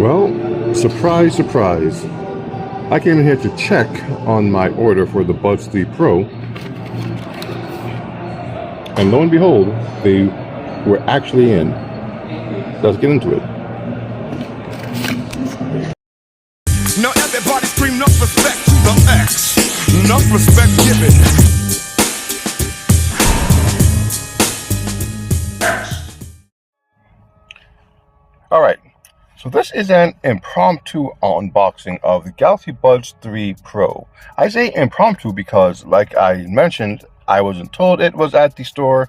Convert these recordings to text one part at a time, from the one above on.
Well, surprise, surprise. I came in here to check on my order for the Buds 3 Pro, and lo and behold, they were actually in. Let's get into it. Now everybody scream enough respect to the X. Enough respect given. Alright, so this is an impromptu unboxing of the Galaxy Buds 3 Pro. I say impromptu because, like I mentioned, I wasn't told it was at the store.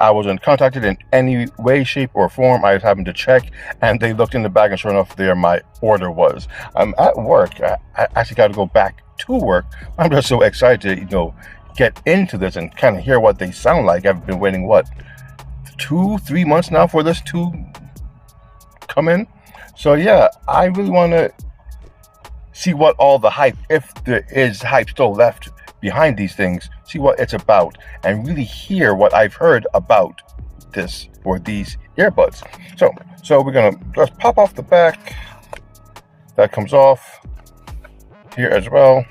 I wasn't contacted in any way, shape, or form. I just happened to check, and they looked in the bag, and sure enough, there my order was. I'm at work. I actually got to go back to work. I'm just so excited to, get into this and kind of hear what they sound like. I've been waiting, 2-3 months now for this to come in. So yeah, I really want to see what all the hype, if there is hype still left behind these things, see what it's about, and really hear what I've heard about this or these earbuds. So we're gonna just pop off the back. That comes off here as well.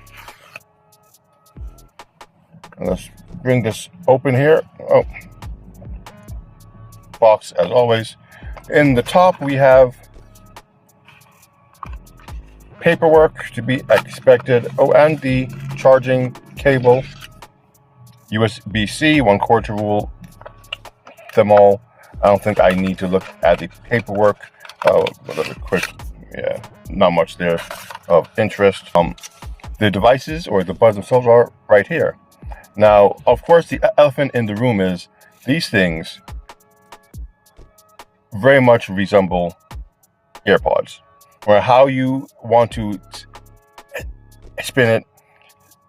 And let's bring this open here. Oh, box as always. In the top we have paperwork to be expected. Oh, and the charging cable, USB-C, 1 to rule them all. I don't think I need to look at the paperwork. A little quick, yeah, not much there of interest. The devices or the buds themselves are right here. Now, of course, the elephant in the room is these things very much resemble AirPods, or how you want to spin it.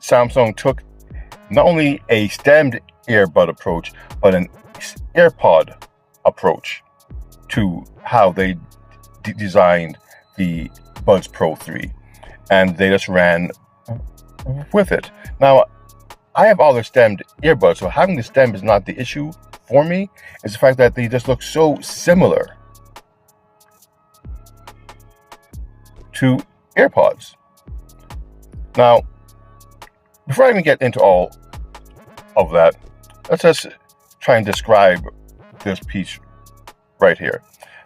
Samsung took not only a stemmed earbud approach, but an AirPod approach to how they designed the Buds Pro 3, and they just ran with it. Now, I have all the stemmed earbuds, so having the stem is not the issue for me. It's the fact that they just look so similar to AirPods. Now, before I even get into all of that, let's just try and describe this piece right here.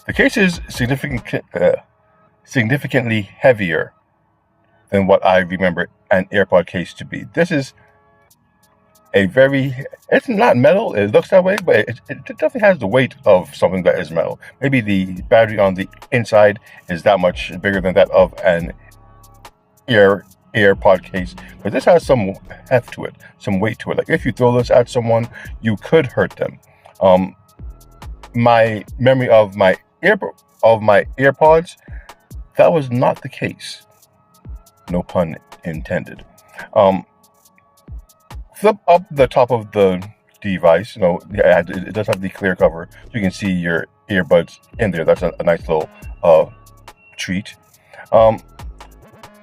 The case is significantly heavier than what I remember an AirPod case to be. This is it's not metal, it looks that way, but it definitely has the weight of something that is metal. Maybe the battery on the inside is that much bigger than that of an AirPod case, but this has some heft to it, some weight to it. Like if you throw this at someone, you could hurt them. My memory of my AirPods, that was not the case. No pun intended. Flip up the top of the device. It does have the clear cover, so you can see your earbuds in there. That's a nice little treat. The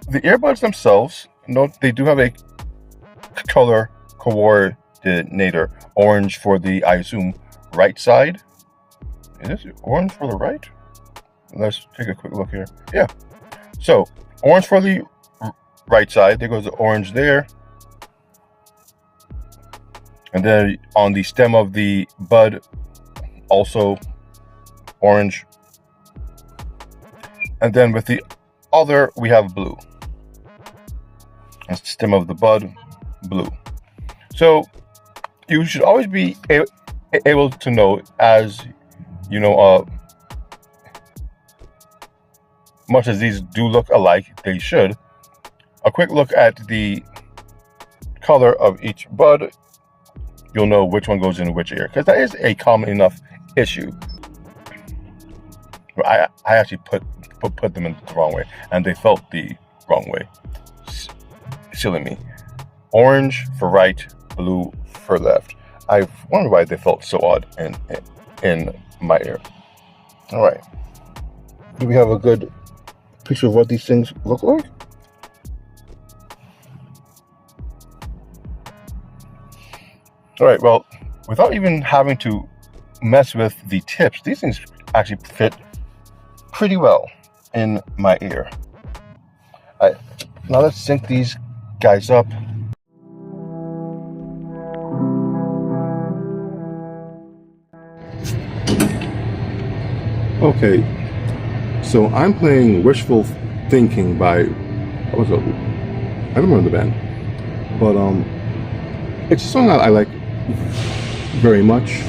earbuds themselves, they do have a color coordinator. Orange for the, I assume, right side. Is this orange for the right? Let's take a quick look here. Yeah. So, orange for the right side. There goes the orange there. And then on the stem of the bud, also orange. And then with the other, we have blue. That's the stem of the bud, blue. So you should always be able to know, as much as these do look alike, they should. A quick look at the color of each bud, you'll know which one goes in which ear, because that is a common enough issue. I actually put them in the wrong way, and they felt the wrong way. Silly me. Orange for right, blue for left. I wonder why they felt so odd in my ear. All right. Do we have a good picture of what these things look like? All right, well, without even having to mess with the tips, these things actually fit pretty well. in my ear. Alright, now let's sync these guys up. Okay, so I'm playing Wishful Thinking by, I don't remember the band, but it's a song I like very much,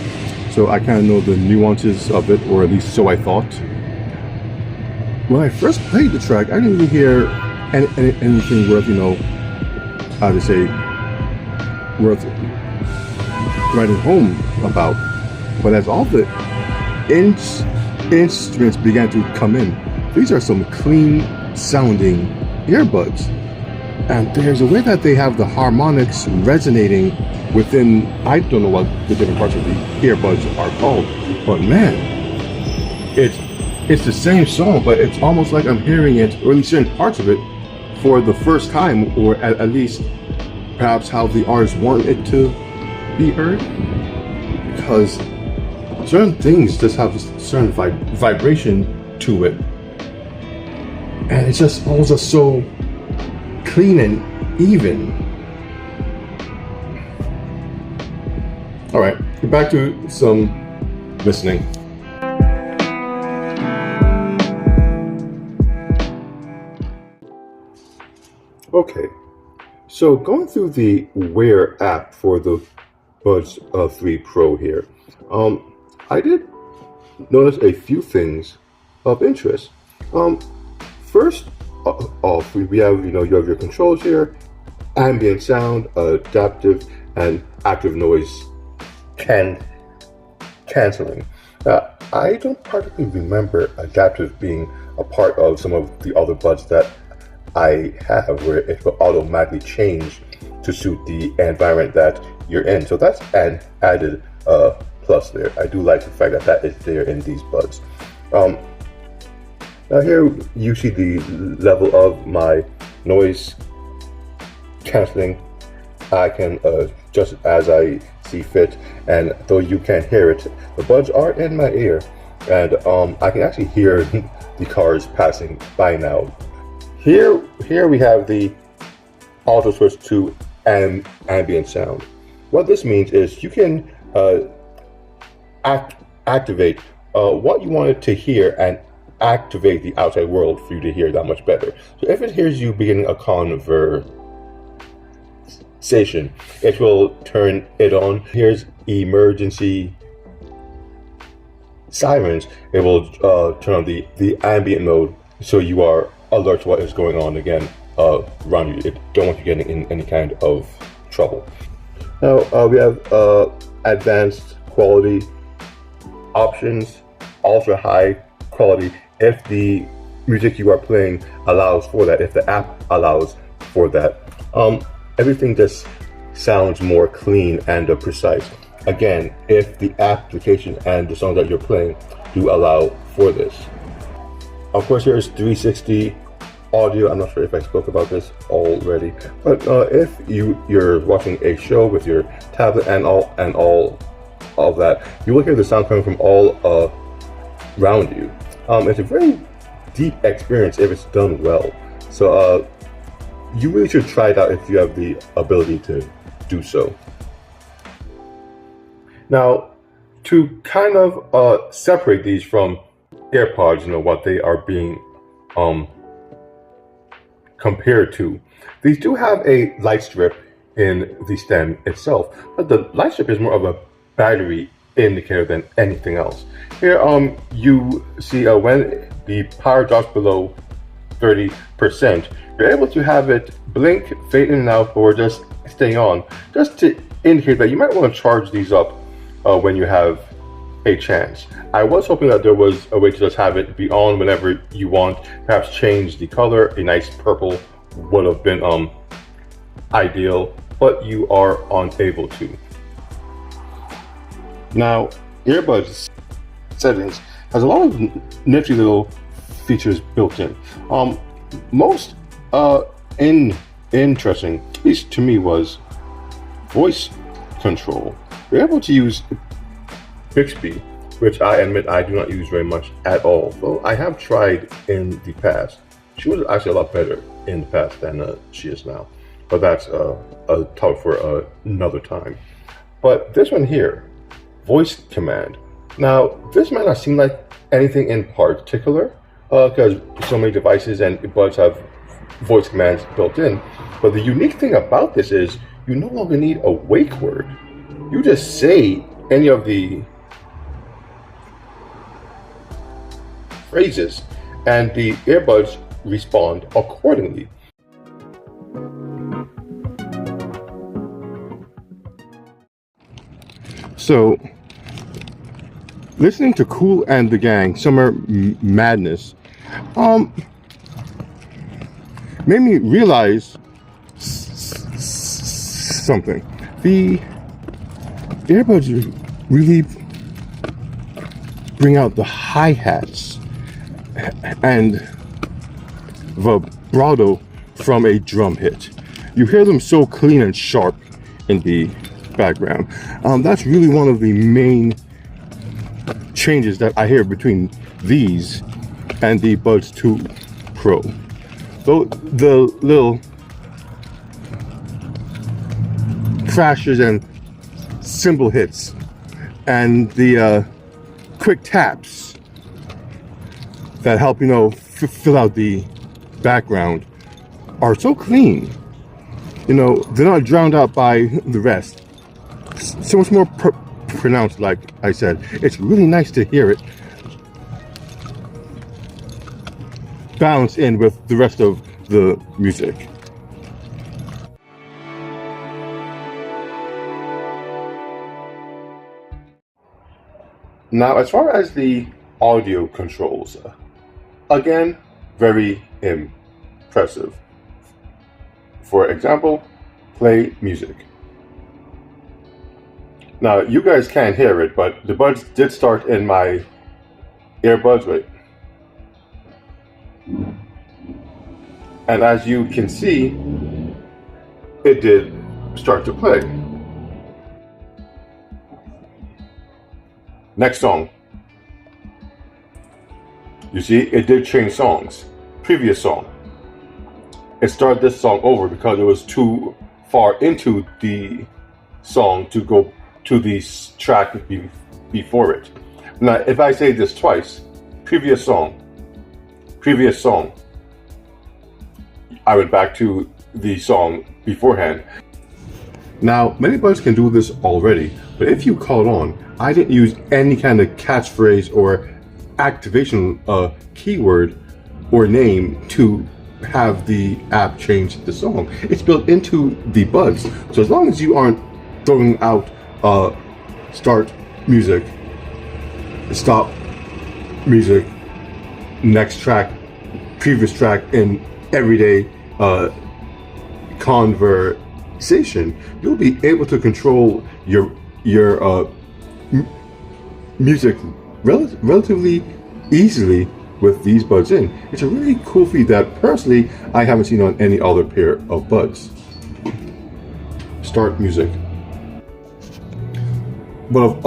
so I kind of know the nuances of it, or at least so I thought. When I first played the track, I didn't even hear anything worth, how to say, worth writing home about. But as all the instruments began to come in, these are some clean sounding earbuds. And there's a way that they have the harmonics resonating within, I don't know what the different parts of the earbuds are called, but man, it's the same song, but it's almost like I'm hearing it, or at least certain parts of it, for the first time, or at least perhaps how the artist want it to be heard. Because certain things just have a certain vibration to it, and it's just all just so clean and even. All right, back to some listening. Okay, so going through the Wear app for the Buds 3 Pro here, I did notice a few things of interest. First off, we have, you have your controls here: ambient sound, adaptive, and active noise canceling. I don't particularly remember adaptive being a part of some of the other buds that I have, where it will automatically change to suit the environment that you're in. So that's an added plus there. I do like the fact that that is there in these buds. Now here you see the level of my noise canceling. I can adjust it as I see fit, and though you can't hear it, the buds are in my ear, and I can actually hear the cars passing by now. Here we have the auto switch to ambient sound. What this means is you can activate what you wanted to hear and activate the outside world for you to hear that much better. So if it hears you beginning a conversation, it will turn it on. Here's emergency sirens, it will turn on the ambient mode, so you are alert to what is going on again around you. It don't want you getting in any kind of trouble. Now we have advanced quality options, ultra high quality, if the music you are playing allows for that, if the app allows for that. Everything just sounds more clean and precise. Again, if the application and the songs that you're playing do allow for this. Of course, here's 360 audio. I'm not sure if I spoke about this already, but if you're watching a show with your tablet and all of that, you will hear the sound coming from all around you. It's a very deep experience if it's done well. So you really should try it out if you have the ability to do so. Now, to kind of separate these from AirPods, what they are being compared to, these do have a light strip in the stem itself, but the light strip is more of a battery indicator than anything else. Here you see when the power drops below 30%, you're able to have it blink, fade in and out, or just stay on, just to indicate that you might want to charge these up when you have a chance. I was hoping that there was a way to just have it be on whenever you want, perhaps change the color. A nice purple would have been ideal, but you are unable to. Now, earbuds settings has a lot of nifty little features built in. Most interesting, at least to me, was voice control. You're able to use Bixby which I admit I do not use very much at all, though I have tried in the past. She was actually a lot better in the past than she is now, but that's a talk for another time. But this one here, voice command. Now, this might not seem like anything in particular, because so many devices and buds have voice commands built in, but the unique thing about this is you no longer need a wake word. You just say any of the phrases and the earbuds respond accordingly. So, listening to Kool and the Gang, Summer Madness, made me realize something. The earbuds really bring out the hi-hats and vibrato from a drum hit. You hear them so clean and sharp in the background. That's really one of the main changes that I hear between these and the Buds 2 Pro. Though the little crashes and cymbal hits and the quick taps that help, fill out the background are so clean. They're not drowned out by the rest. So much more pronounced, like I said. It's really nice to hear it balanced in with the rest of the music. Now, as far as the audio controls, again, very impressive. For example, play music. Now, you guys can't hear it, but the buds did start in my earbuds, wait. And as you can see, it did start to play. Next song. You see, it did change songs. Previous song. It started this song over because it was too far into the song to go to the track before it. Now, if I say this twice, previous song, I went back to the song beforehand. Now, many buds can do this already, but if you caught on, I didn't use any kind of catchphrase or activation keyword or name to have the app change the song. It's built into the buds. So as long as you aren't throwing out start music, stop music, next track, previous track in everyday conversation, you'll be able to control your music relatively easily with these buds in. It's a really cool feat that personally I haven't seen on any other pair of buds. Start music. But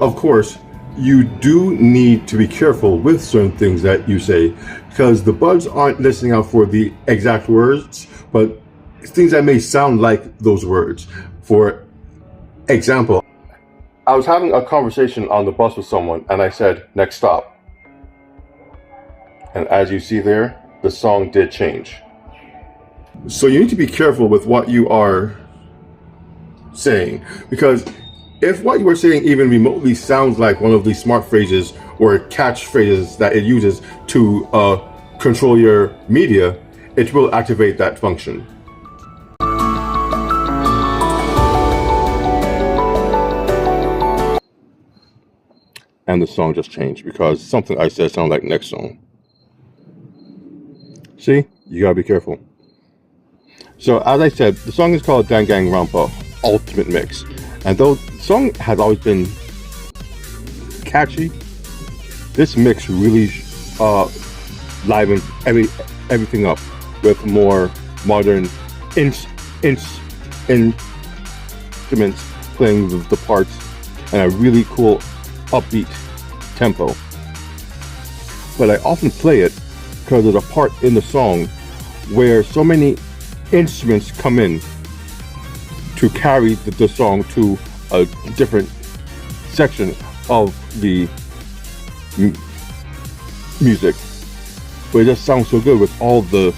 of course, you do need to be careful with certain things that you say, because the buds aren't listening out for the exact words, but things that may sound like those words. For example, I was having a conversation on the bus with someone and I said, next stop. And as you see there, the song did change. So you need to be careful with what you are saying, because if what you are saying even remotely sounds like one of the smart phrases or catchphrases that it uses to control your media, it will activate that function. And the song just changed because something I said sounded like next song. See, you gotta be careful. So as I said, the song is called Danganronpa Ultimate Mix. And though the song has always been catchy, this mix really livens everything up with more modern instruments playing the parts and a really cool upbeat tempo. But I often play it because there's a part in the song where so many instruments come in to carry the song to a different section of the music, but it just sounds so good with all the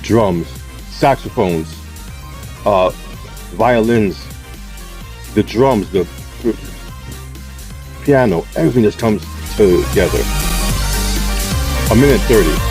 drums, saxophones, violins, the drums, the piano, everything just comes together. 1:30.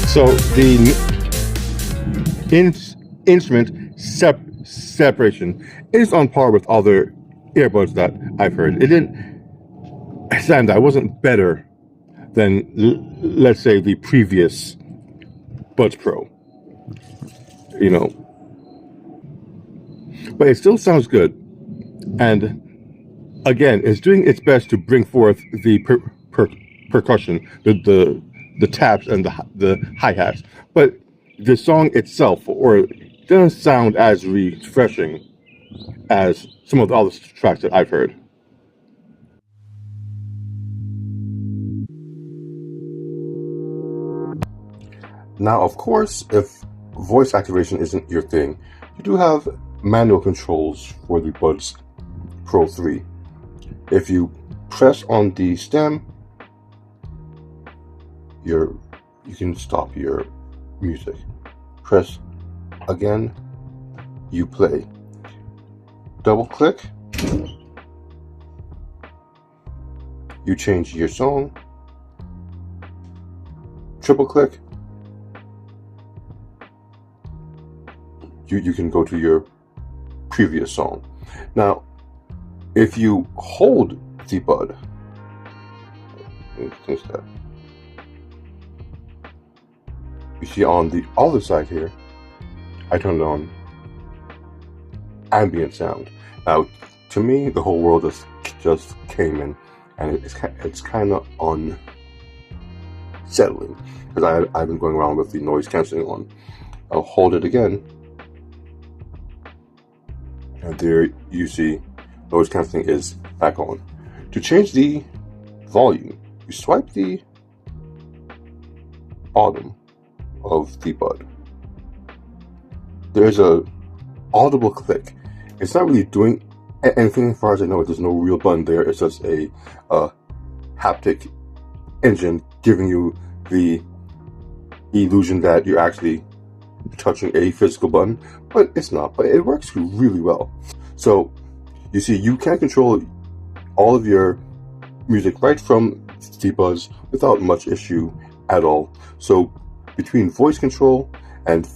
So the instrument separation is on par with other earbuds that I've heard. It didn't stand out. It wasn't better than, let's say, the previous Buds Pro, you know. But it still sounds good. And again, it's doing its best to bring forth the percussion, the taps and the hi-hats, but the song itself doesn't sound as refreshing as some of the other tracks that I've heard. Now, of course, if voice activation isn't your thing, you do have manual controls for the Buds Pro 3. If you press on the stem, you can stop your music. Press again, you play. Double click, you change your song. Triple click, you can go to your previous song. Now, if you hold the bud, you see on the other side here, I turned on ambient sound. Now, to me, the whole world just came in, and it's kind of unsettling because I've been going around with the noise canceling on. I'll hold it again, and there you see noise canceling is back on. To change the volume, you swipe the bottom of the bud. There's a audible click. It's not really doing anything as far as I know. There's no real button there. It's just a haptic engine giving you the illusion that you're actually touching a physical button, but it's not. But it works really well. So you see, you can control all of your music right from the Buds without much issue at all. So between voice control and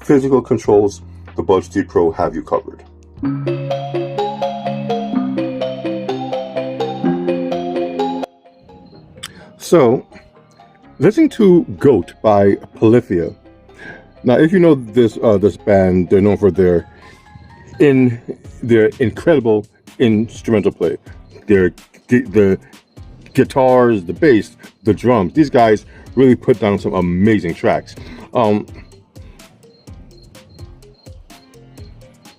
physical controls, the Buds 3 Pro have you covered. So, listening to Goat by Polyphia. Now, if you know this band, they're known for their incredible instrumental play. The guitars, the bass, the drums. These guys really put down some amazing tracks.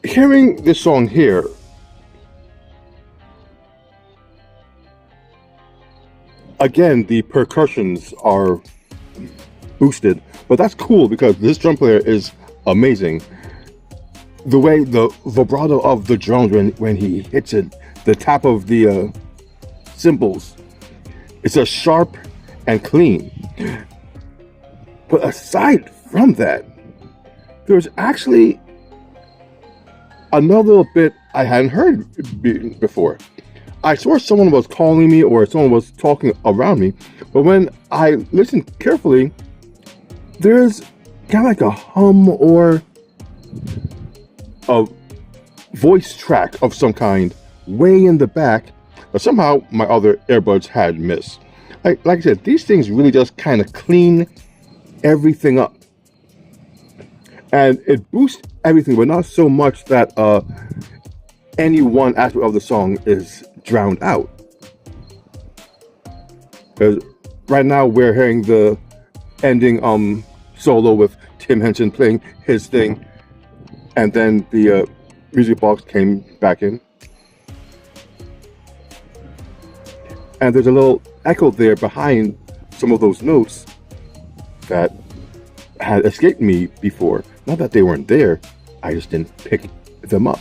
Hearing this song here, again, the percussions are boosted, but that's cool because this drum player is amazing. The way the vibrato of the drums when he hits it, the tap of the cymbals, it's a sharp and clean. But aside from that, there's actually another little bit I hadn't heard before. I swore someone was calling me or someone was talking around me, but when I listened carefully, there's kind of like a hum or a voice track of some kind way in the back that somehow my other earbuds had missed. Like I said, these things really just kind of clean everything up. And it boosts everything, but not so much that any one aspect of the song is drowned out. Because right now we're hearing the ending solo with Tim Henson playing his thing, and then the music box came back in, and there's a little echo there behind some of those notes that had escaped me before. Not that they weren't there, I just didn't pick them up.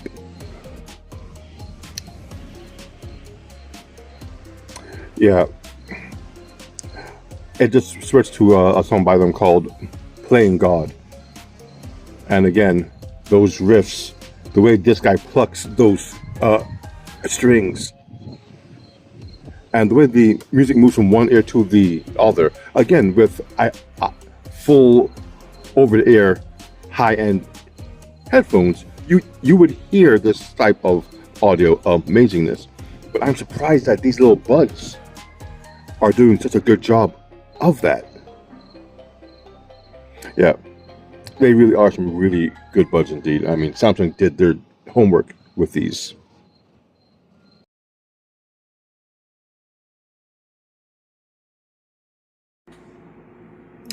Yeah, it just switched to a song by them called Playing God. And again, those riffs, the way this guy plucks those strings, and the way the music moves from one ear to the other, again with full over-the-air high-end headphones, you would hear this type of audio amazingness. But I'm surprised that these little buds are doing such a good job of that. Yeah, they really are some really good buds indeed. I mean, Samsung did their homework with these.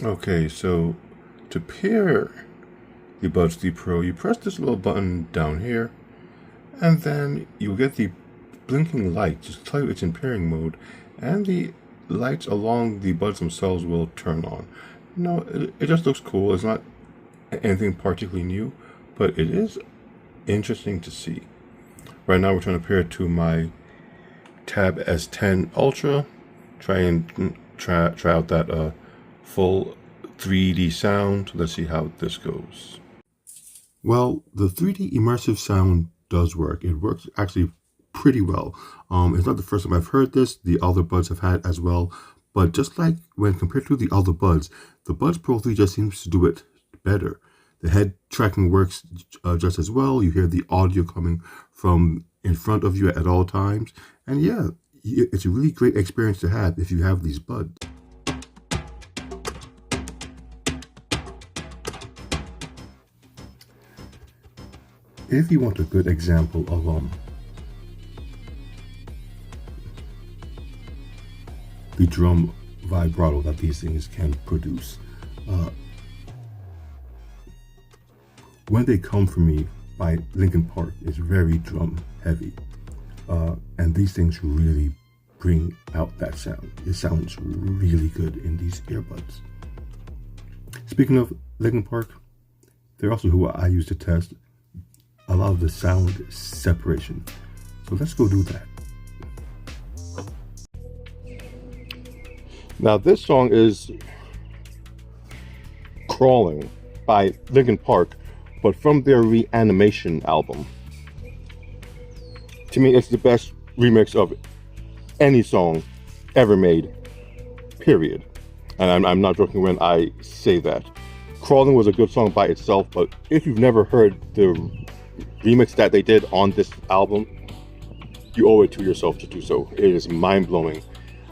Okay, so to pair the Buds 3 Pro, you press this little button down here, and then you'll get the blinking light just to tell you it's in pairing mode, and the lights along the buds themselves will turn on. No, it just looks cool. It's not anything particularly new, but it is interesting to see. Right now we're trying to pair it to my Tab S10 Ultra, try out that full 3D sound. Let's see how this goes. Well, the 3D immersive sound does work. It works actually pretty well. It's not the first time I've heard this. The other buds have had as well. But just like when compared to the other buds, the Buds Pro 3 just seems to do it better. The head tracking works just as well. You hear the audio coming from in front of you at all times. And yeah, it's a really great experience to have if you have these buds. If you want a good example of the drum vibrato that these things can produce, When They Come For Me by Linkin Park is very drum heavy, and these things really bring out that sound. It sounds really good in these earbuds. Speaking of Linkin Park, they're also who I use to test a lot of the sound separation. So let's go do that. Now this song is Crawling by Linkin Park, but from their Reanimation album. To me, it's the best remix of any song ever made, period. And I'm not joking when I say that. Crawling was a good song by itself, but if you've never heard the remix that they did on this album, you owe it to yourself to do so. It is mind-blowing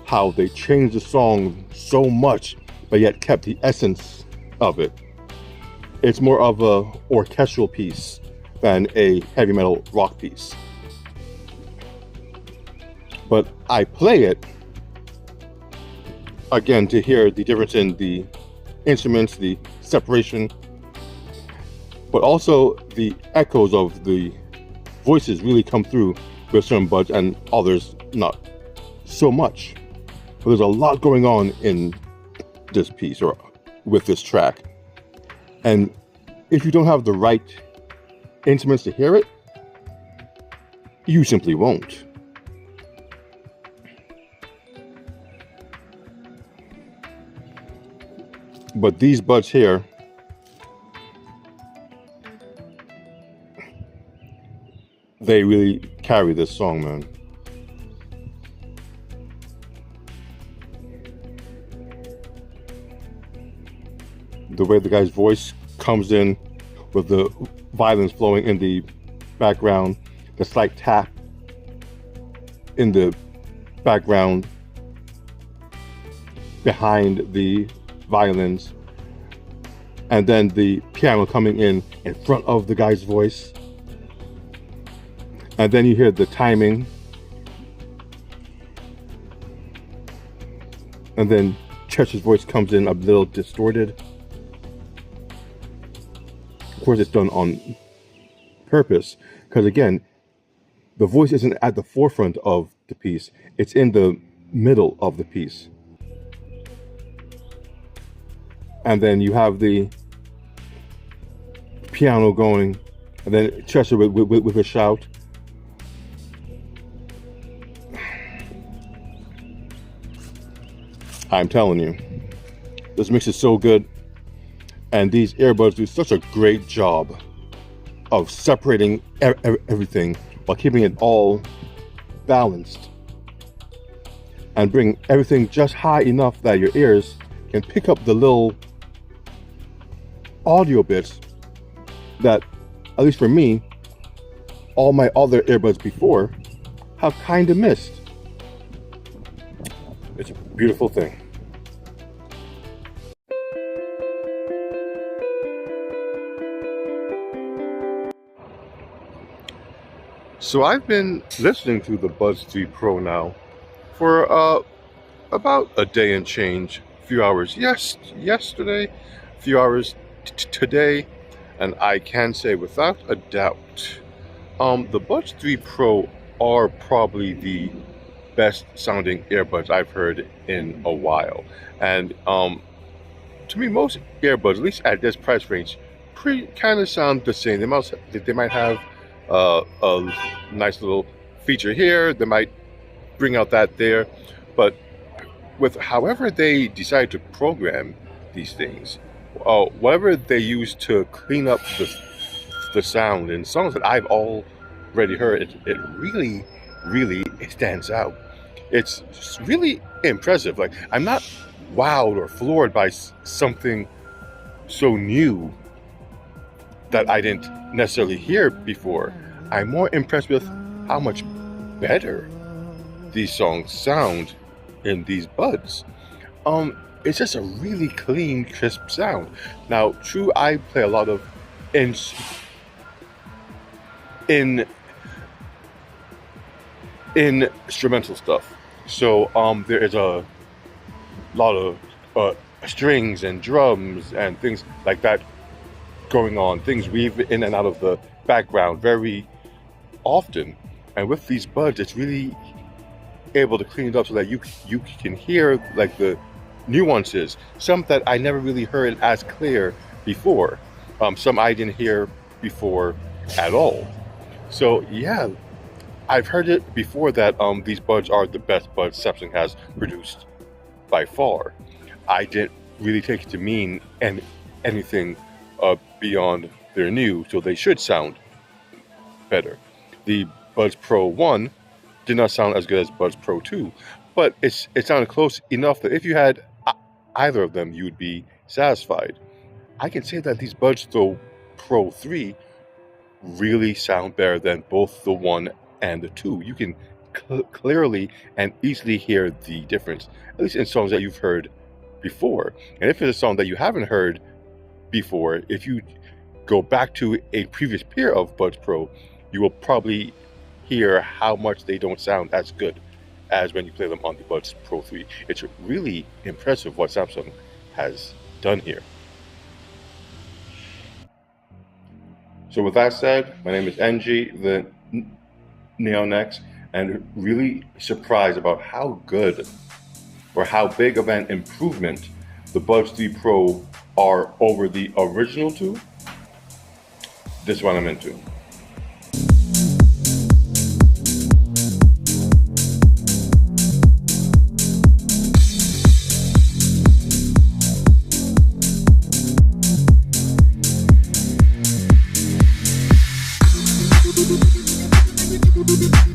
how they changed the song so much, but yet kept the essence of it. It's more of a orchestral piece than a heavy metal rock piece. But I play it, again, to hear the difference in the instruments, the separation, but also the echoes of the voices really come through with certain buds and others not so much. But there's a lot going on in this piece or with this track. And if you don't have the right instruments to hear it, you simply won't. But these buds here, they really carry this song, man. The way the guy's voice comes in with the violins flowing in the background, the slight tap in the background behind the violins, and then the piano coming in front of the guy's voice. And then you hear the timing. And then Chester's voice comes in a little distorted. Of course, it's done on purpose, because again, the voice isn't at the forefront of the piece, it's in the middle of the piece. And then you have the piano going, and then Chester with a shout. I'm telling you, this mix is so good, and these earbuds do such a great job of separating everything while keeping it all balanced and bring everything just high enough that your ears can pick up the little audio bits that, at least for me, all my other earbuds before have kind of missed. It's a beautiful thing. So I've been listening to the Buds 3 Pro now for about a day and change. A few hours yesterday, a few hours today, and I can say without a doubt, the Buds 3 Pro are probably the best sounding earbuds I've heard in a while. And to me, most earbuds, at least at this price range, kind of sound the same. They might have a nice little feature here, they might bring out that there, but with however they decide to program these things, whatever they use to clean up the sound in songs that I've already heard, it really it stands out. It's really impressive. Like, I'm not wowed or floored by something so new that I didn't necessarily hear before. I'm more impressed with how much better these songs sound in these buds. It's just a really clean, crisp sound. Now, true, I play a lot of instrumental stuff, so there is a lot of strings and drums and things like that going on. Things weave in and out of the background very often, and with these buds, it's really able to clean it up so that you can hear like the nuances, some that I never really heard as clear before, some I didn't hear before at all. So yeah, I've heard it before that these buds are the best buds Samsung has produced by far. I didn't really take it to mean anything beyond they're new, so they should sound better. The Buds Pro 1 did not sound as good as Buds Pro 2, but it sounded close enough that if you had either of them, you would be satisfied. I can say that these Buds Pro 3 really sound better than both the 1 and the 2. You can clearly and easily hear the difference, at least in songs that you've heard before. And if it's a song that you haven't heard before, if you go back to a previous pair of Buds Pro, you will probably hear how much they don't sound as good as when you play them on the Buds Pro 3. It's really impressive what Samsung has done here. So with that said, my name is NG, the Neonex, and really surprised about how good or how big of an improvement the Buds 3 Pro are over the original two. This is what I'm into. Thank you.